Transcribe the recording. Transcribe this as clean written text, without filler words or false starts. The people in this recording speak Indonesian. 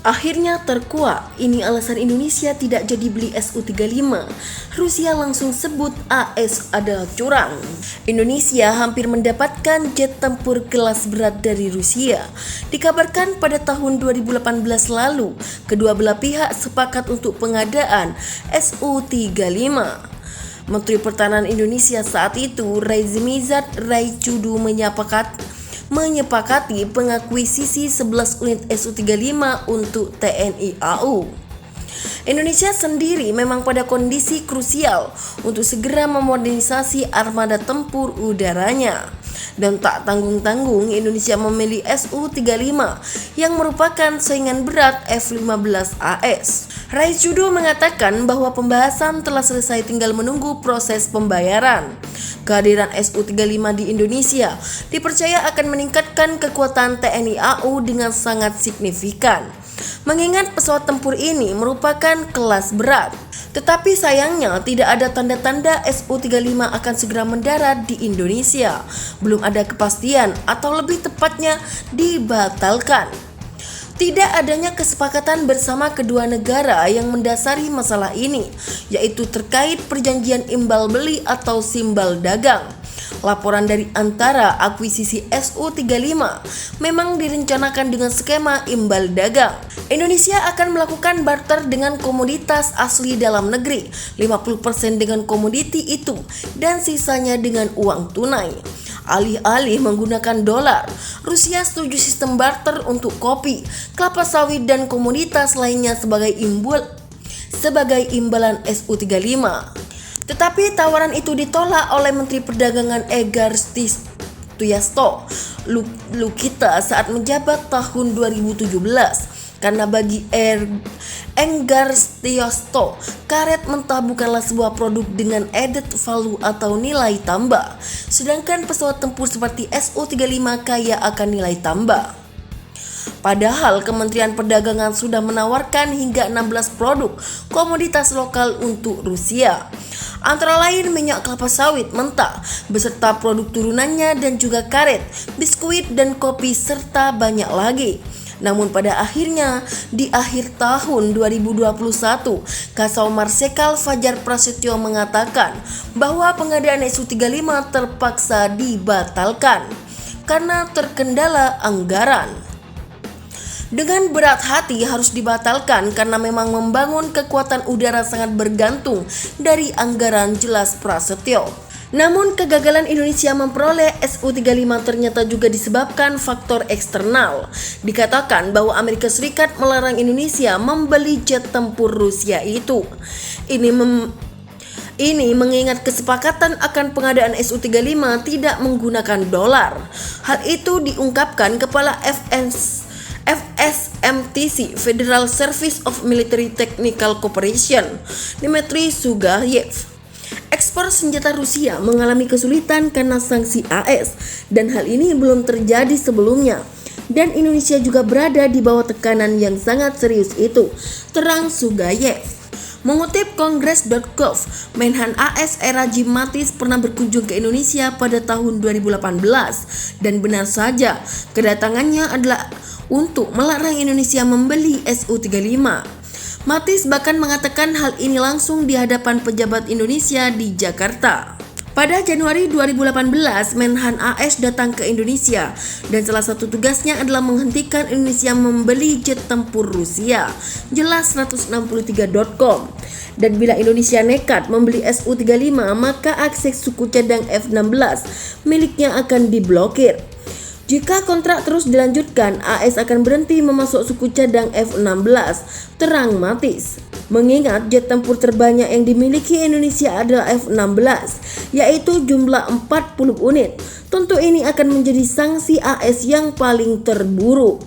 Akhirnya terkuak, ini alasan Indonesia tidak jadi beli Su-35. Rusia langsung sebut AS adalah curang. Indonesia hampir mendapatkan jet tempur kelas berat dari Rusia. Dikabarkan pada tahun 2018 lalu, kedua belah pihak sepakat untuk pengadaan Su-35. Menteri Pertahanan Indonesia saat itu, Raizmizat Raicudu menyepakati pengakuisisi 11 unit Su-35 untuk TNI AU. Indonesia sendiri memang pada kondisi krusial untuk segera memodernisasi armada tempur udaranya. Dan tak tanggung-tanggung Indonesia memilih Su-35 yang merupakan saingan berat F-15 AS. Raicudu mengatakan bahwa pembahasan telah selesai, tinggal menunggu proses pembayaran. Kehadiran Su-35 di Indonesia dipercaya akan meningkatkan kekuatan TNI AU dengan sangat signifikan. Mengingat pesawat tempur ini merupakan kelas berat. Tetapi sayangnya tidak ada tanda-tanda Su-35 akan segera mendarat di Indonesia. Belum ada kepastian atau lebih tepatnya dibatalkan. Tidak adanya kesepakatan bersama kedua negara yang mendasari masalah ini, yaitu terkait perjanjian imbal beli atau simbal dagang. Laporan dari antara akuisisi Su-35 memang direncanakan dengan skema imbal dagang. Indonesia akan melakukan barter dengan komoditas asli dalam negeri, 50% dengan komoditi itu dan sisanya dengan uang tunai. Alih-alih menggunakan dolar, Rusia setuju sistem barter untuk kopi, kelapa sawit dan komoditas lainnya sebagai imbalan Su-35. Tetapi tawaran itu ditolak oleh Menteri Perdagangan Enggar Tiasto-Lukita saat menjabat tahun 2017. Karena bagi Enggar Tiasto, karet mentah bukanlah sebuah produk dengan added value atau nilai tambah. Sedangkan pesawat tempur seperti Su-35 kaya akan nilai tambah. Padahal Kementerian Perdagangan sudah menawarkan hingga 16 produk komoditas lokal untuk Rusia. Antara lain minyak kelapa sawit mentah beserta produk turunannya dan juga karet, biskuit dan kopi serta banyak lagi. Namun pada akhirnya di akhir tahun 2021, Kasau Marsikal Fajar Prasetyo mengatakan bahwa pengadaan Su-35 terpaksa dibatalkan karena terkendala anggaran. Dengan berat hati harus dibatalkan karena memang membangun kekuatan udara sangat bergantung dari anggaran, jelas Prasetyo. Namun kegagalan Indonesia memperoleh Su-35 ternyata juga disebabkan faktor eksternal. Dikatakan bahwa Amerika Serikat melarang Indonesia membeli jet tempur Rusia itu. Ini mengingat kesepakatan akan pengadaan Su-35 tidak menggunakan dolar. Hal itu diungkapkan Kepala FSMTC Federal Service of Military Technical Cooperation Dmitry Sugayev. Ekspor senjata Rusia mengalami kesulitan karena sanksi AS dan hal ini belum terjadi sebelumnya. Dan Indonesia juga berada di bawah tekanan yang sangat serius itu, terang Sugayev. Mengutip Congress.gov, Menhan AS era Jim Mattis pernah berkunjung ke Indonesia pada tahun 2018 dan benar saja kedatangannya adalah untuk melarang Indonesia membeli Su-35. Mattis bahkan mengatakan hal ini langsung di hadapan pejabat Indonesia di Jakarta. Pada Januari 2018, Menhan AS datang ke Indonesia dan salah satu tugasnya adalah menghentikan Indonesia membeli jet tempur Rusia, jelas 163.com. Dan bila Indonesia nekat membeli Su-35, maka akses suku cadang F-16 miliknya akan diblokir. Jika kontrak terus dilanjutkan, AS akan berhenti memasok suku cadang F-16, terang Mattis. Mengingat jet tempur terbanyak yang dimiliki Indonesia adalah F-16, yaitu jumlah 40 unit. Tentu ini akan menjadi sanksi AS yang paling terburuk.